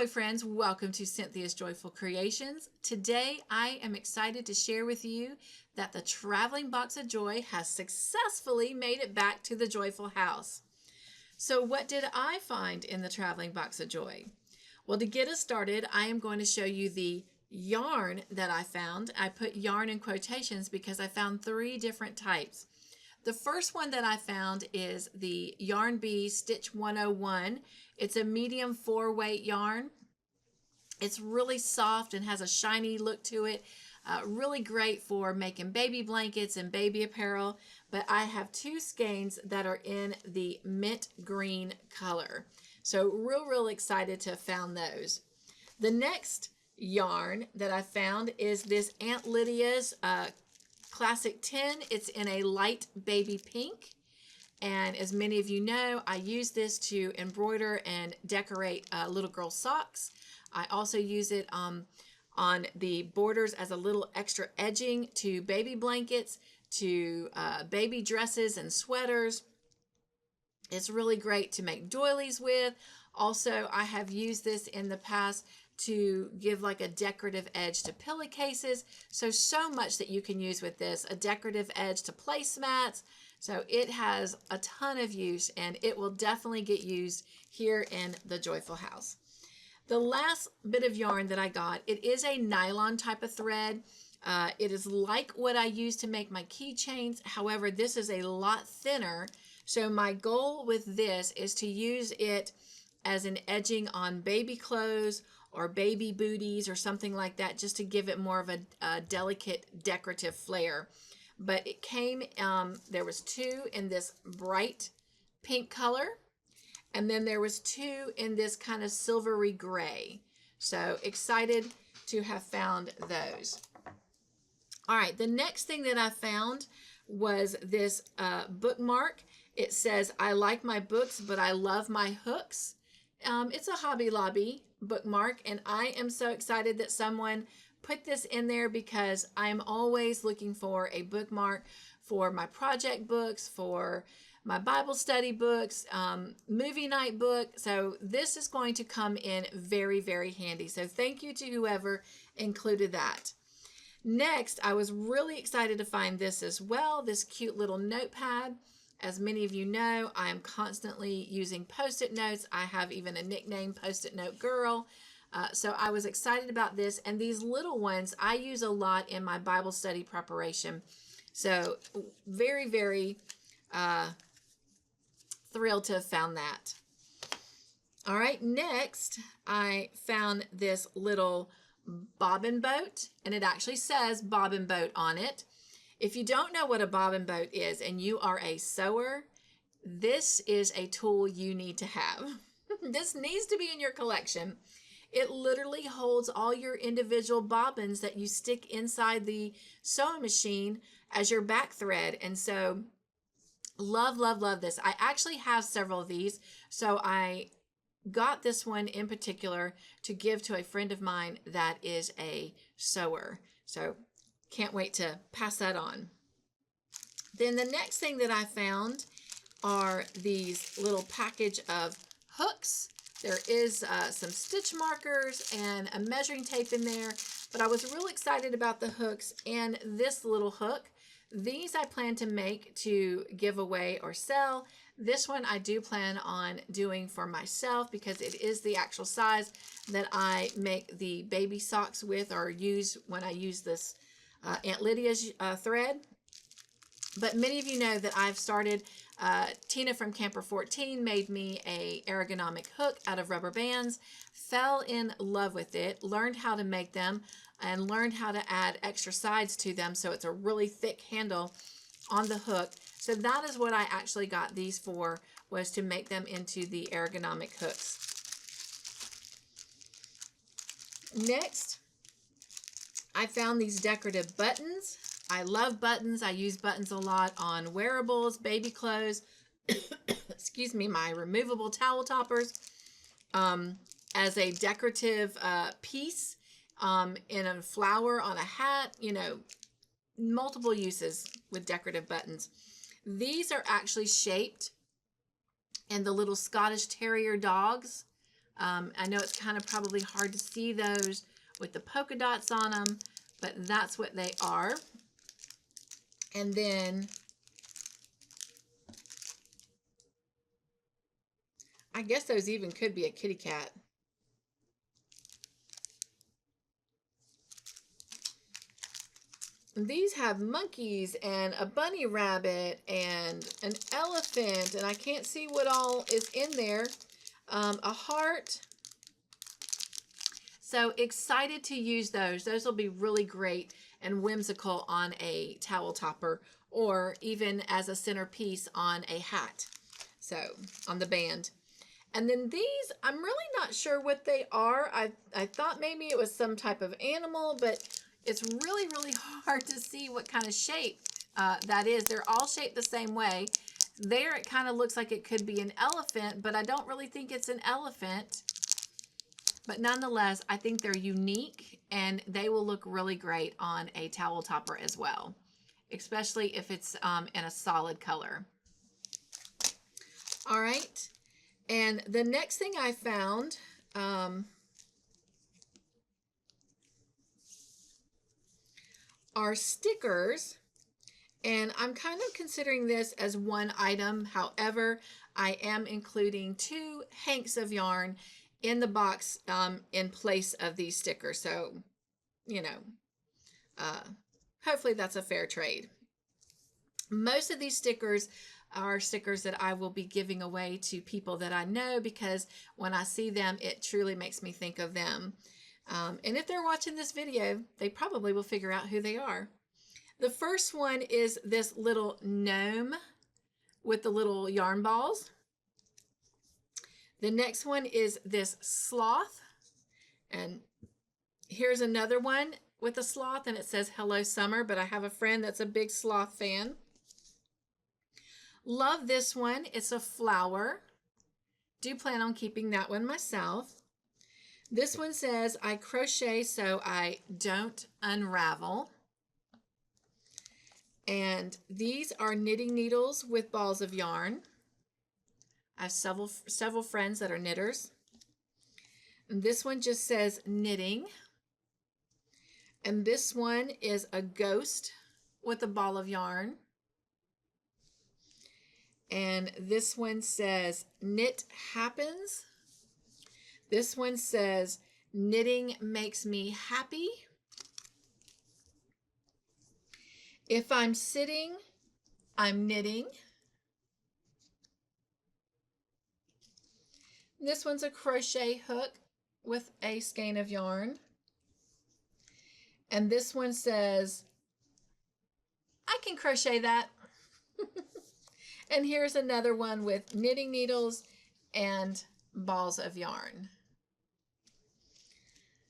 Joy friends, welcome to Cynthia's Joyful Creations. Today I am excited to share with you that the traveling box of joy has successfully made it back to the joyful house. So what did I find in the traveling box of joy? Well, to get us started, I am going to show you the yarn that I found. I put yarn in quotations because I found 3 different types. The first one that I found is the Yarn Bee Stitch 101. It's a medium 4-weight yarn. It's really soft and has a shiny look to it. Really great for making baby blankets and baby apparel. But I have 2 skeins that are in the mint green color. So real excited to have found those. The next yarn that I found is this Aunt Lydia's Classic 10. It's in a light baby pink, and as many of you know, I use this to embroider and decorate little girl socks. I also use it on the borders as a little extra edging to baby blankets, to baby dresses and sweaters. It's really great to make doilies with. Also, I have used this in the past to give like a decorative edge to pillowcases. So much that you can use with this. A decorative edge to placemats. So it has a ton of use, and it will definitely get used here in the Joyful House. The last bit of yarn that I got, it is a nylon type of thread. It is like what I use to make my keychains. However, this is a lot thinner. So my goal with this is to use it as an edging on baby clothes or baby booties or something like that, just to give it more of a delicate decorative flair. But it came, there was 2 in this bright pink color, and then there was 2 in this kind of silvery gray. So excited to have found those. All right, the next thing that I found was this bookmark. It says, "I like my books, but I love my hooks." It's a Hobby Lobby bookmark, and I am so excited that someone put this in there because I am always looking for a bookmark for my project books, for my Bible study books, movie night book. So this is going to come in very handy. So thank you to whoever included that. Next, I was really excited to find this as well, this cute little notepad. As many of you know, I am constantly using Post-it notes. I have even a nickname, Post-it Note Girl. So I was excited about this. And these little ones, I use a lot in my Bible study preparation. So very thrilled to have found that. All right, next, I found this little bobbin boat. And it actually says bobbin boat on it. If you don't know what a bobbin boat is and you are a sewer, this is a tool you need to have. This needs to be in your collection. It literally holds all your individual bobbins that you stick inside the sewing machine as your back thread. And so love this. I actually have several of these. So I got this one in particular to give to a friend of mine that is a sewer. So can't wait to pass that on. Then the next thing that I found are these little package of hooks. There is some stitch markers and a measuring tape in there, but I was real excited about the hooks and this little hook. These I plan to make to give away or sell. This one I do plan on doing for myself because it is the actual size that I make the baby socks with or use when I use this Aunt Lydia's thread. But many of you know that I've started, Tina from Camper 14 made me a ergonomic hook out of rubber bands, fell in love with it, learned how to make them, and learned how to add extra sides to them so it's a really thick handle on the hook. So that is what I actually got these for, was to make them into the ergonomic hooks. Next, I found these decorative buttons. I love buttons. I use buttons a lot on wearables, baby clothes, excuse me, my removable towel toppers, as a decorative piece, in a flower on a hat, you know, multiple uses with decorative buttons. These are actually shaped in the little Scottish Terrier dogs I know it's kind of probably hard to see those with the polka dots on them, but that's what they are. And then I guess those even could be a kitty cat. These have monkeys and a bunny rabbit and an elephant, and I can't see what all is in there. A heart. So excited to use those. Those will be really great and whimsical on a towel topper, or even as a centerpiece on a hat. So on the band. And then these, I'm really not sure what they are. I thought maybe it was some type of animal, but it's really, really hard to see what kind of shape that is. They're all shaped the same way. There it kind of looks like it could be an elephant, but I don't really think it's an elephant. But nonetheless, I think they're unique and they will look really great on a towel topper as well, especially if it's in a solid color. All right. And the next thing I found are stickers, and I'm kind of considering this as one item. However, I am including 2 hanks of yarn in the box in place of these stickers. So, you know, hopefully that's a fair trade. Most of these stickers are stickers that I will be giving away to people that I know, because when I see them, it truly makes me think of them. And if they're watching this video, they probably will figure out who they are. The first one is this little gnome with the little yarn balls. The next one is this sloth. And here's another one with a sloth, and it says "Hello Summer," but I have a friend that's a big sloth fan. Love this one. It's a flower. Do plan on keeping that one myself. This one says, "I crochet so I don't unravel." And these are knitting needles with balls of yarn. I have several friends that are knitters. And this one just says knitting. And this one is a ghost with a ball of yarn. And this one says knit happens. This one says knitting makes me happy. If I'm sitting, I'm knitting. This one's a crochet hook with a skein of yarn. And this one says, I can crochet that. And here's another one with knitting needles and balls of yarn.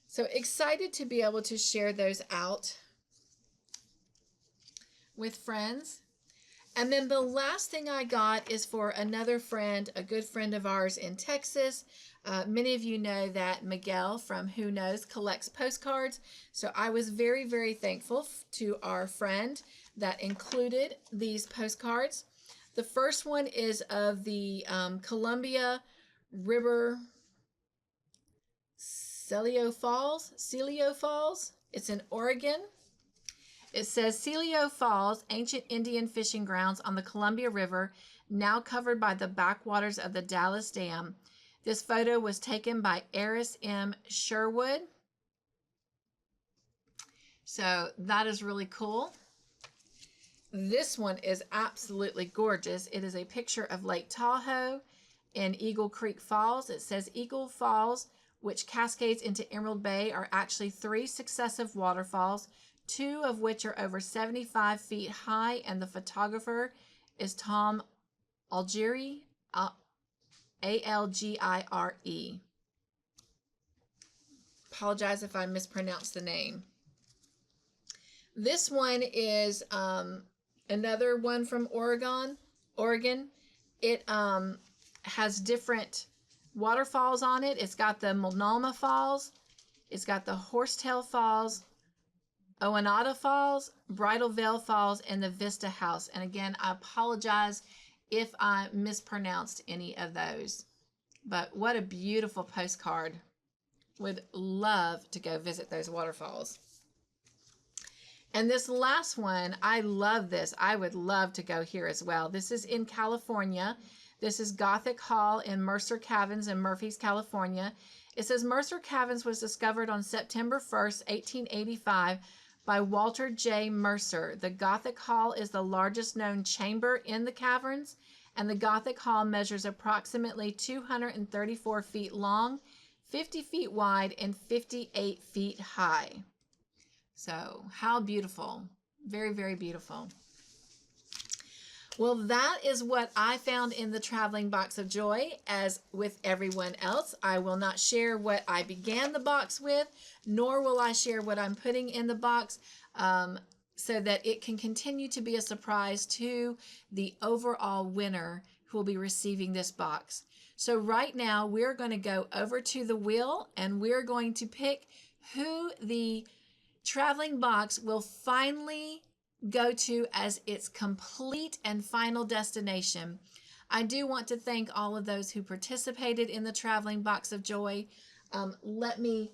So excited to be able to share those out with friends. And then the last thing I got is for another friend, a good friend of ours in Texas. Many of you know that Miguel from Who Knows collects postcards. So I was very, very thankful to our friend that included these postcards. The first one is of the Columbia River Celio Falls. It's in Oregon. It says Celio Falls, ancient Indian fishing grounds on the Columbia River, now covered by the backwaters of the Dallas Dam. This photo was taken by Eris M. Sherwood. So that is really cool. This one is absolutely gorgeous. It is a picture of Lake Tahoe in Eagle Creek Falls. It says Eagle Falls, which cascades into Emerald Bay, are actually 3 successive waterfalls, 2 of which are over 75 feet high, and the photographer is Tom Algieri, A-L-G-I-R-E. Apologize if I mispronounced the name. This one is another one from Oregon. It has different waterfalls on it. It's got the Multnomah Falls. It's got the Horsetail Falls, Owenada Falls, Bridal Veil Falls, and the Vista House. And again, I apologize if I mispronounced any of those. But what a beautiful postcard. Would love to go visit those waterfalls. And this last one, I love this. I would love to go here as well. This is in California. This is Gothic Hall in Mercer Caverns in Murphy's, California. It says Mercer Caverns was discovered on September 1st, 1885 by Walter J. Mercer. The Gothic Hall is the largest known chamber in the caverns, and the Gothic Hall measures approximately 234 feet long, 50 feet wide, and 58 feet high. So how beautiful. Very, very beautiful. Well, that is what I found in the Traveling Box of Joy. As with everyone else, I will not share what I began the box with, nor will I share what I'm putting in the box, so that it can continue to be a surprise to the overall winner who will be receiving this box. So right now, we're going to go over to the wheel, and we're going to pick who the traveling box will finally go to as its complete and final destination. I do want to thank all of those who participated in the Traveling Box of Joy. Let me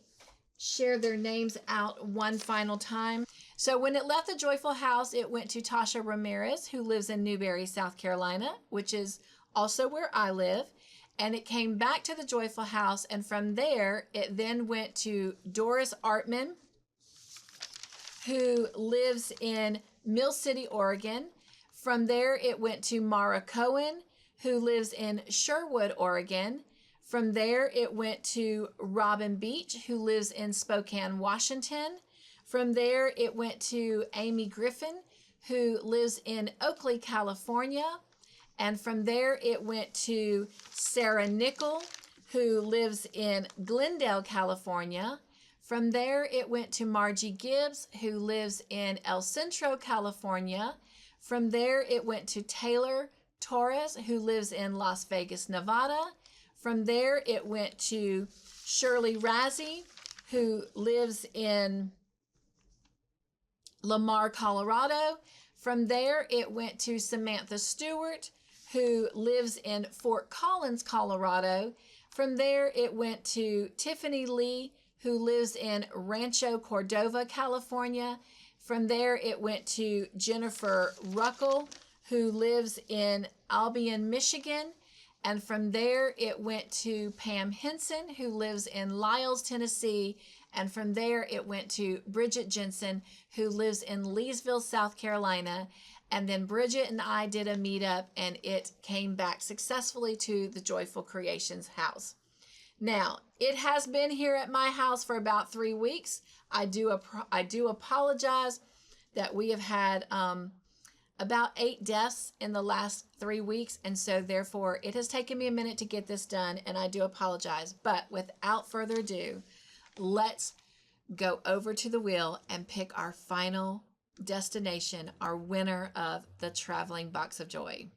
share their names out one final time. So when it left the Joyful House, it went to Tasha Ramirez, who lives in Newberry, South Carolina, which is also where I live. And it came back to the Joyful House, and from there, it then went to Doris Artman, who lives in Mill City, Oregon. From there, it went to Mara Cohen, who lives in Sherwood, Oregon. From there, it went to Robin Beach, who lives in Spokane, Washington. From there, it went to Amy Griffin, who lives in Oakley, California. And from there, it went to Sarah Nickel, who lives in Glendale, California. From there, it went to Margie Gibbs, who lives in El Centro, California. From there, it went to Taylor Torres, who lives in Las Vegas, Nevada. From there, it went to Shirley Razzie, who lives in Lamar, Colorado. From there, it went to Samantha Stewart, who lives in Fort Collins, Colorado. From there, it went to Tiffany Lee, who lives in Rancho Cordova, California. From there, it went to Jennifer Ruckel, who lives in Albion, Michigan. And from there, it went to Pam Henson, who lives in Lyles, Tennessee. And from there, it went to Bridget Jensen, who lives in Leesville, South Carolina. And then Bridget and I did a meetup, and it came back successfully to the Joyful Creations house. Now, it has been here at my house for about 3 weeks. I do apologize that we have had about 8 deaths in the last 3 weeks, and so therefore it has taken me a minute to get this done, and I do apologize. But without further ado, let's go over to the wheel and pick our final destination, our winner of the Traveling Box of Joy.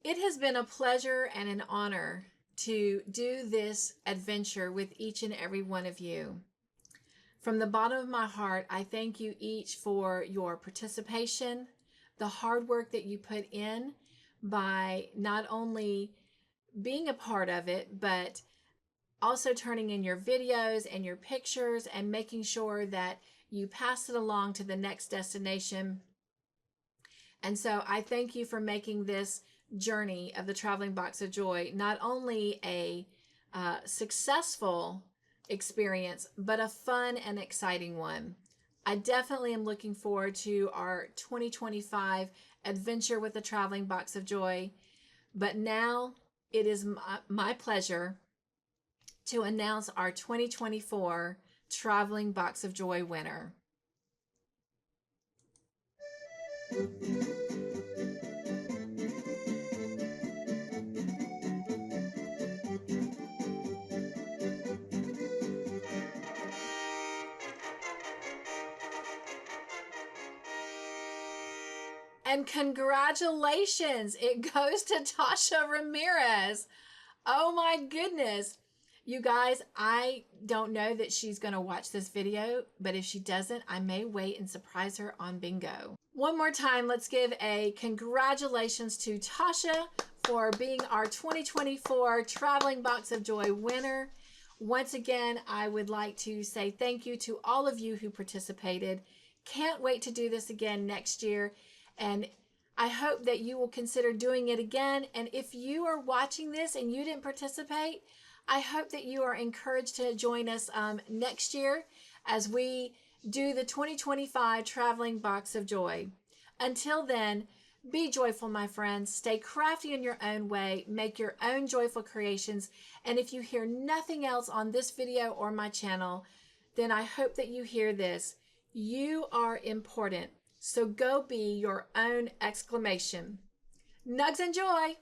It has been a pleasure and an honor to do this adventure with each and every one of you. From the bottom of my heart, I thank you each for your participation, the hard work that you put in by not only being a part of it, but also turning in your videos and your pictures and making sure that you pass it along to the next destination. And so I thank you for making this journey of the Traveling Box of Joy not only a successful experience, but a fun and exciting one. I definitely am looking forward to our 2025 adventure with the Traveling Box of Joy. But now it is my pleasure to announce our 2024 Traveling Box of Joy winner. And congratulations, it goes to Tasha Ramirez. Oh my goodness. You guys, I don't know that she's going to watch this video, but if she doesn't, I may wait and surprise her on bingo. One more time, let's give a congratulations to Tasha for being our 2024 Traveling Box of Joy winner. Once again, I would like to say thank you to all of you who participated. Can't wait to do this again next year, and I hope that you will consider doing it again. And if you are watching this and you didn't participate, I hope that you are encouraged to join us next year as we do the 2025 Traveling Box of Joy. Until then, be joyful, my friends. Stay crafty in your own way. Make your own joyful creations. And if you hear nothing else on this video or my channel, then I hope that you hear this. You are important. So go be your own exclamation. Nugs and Joy!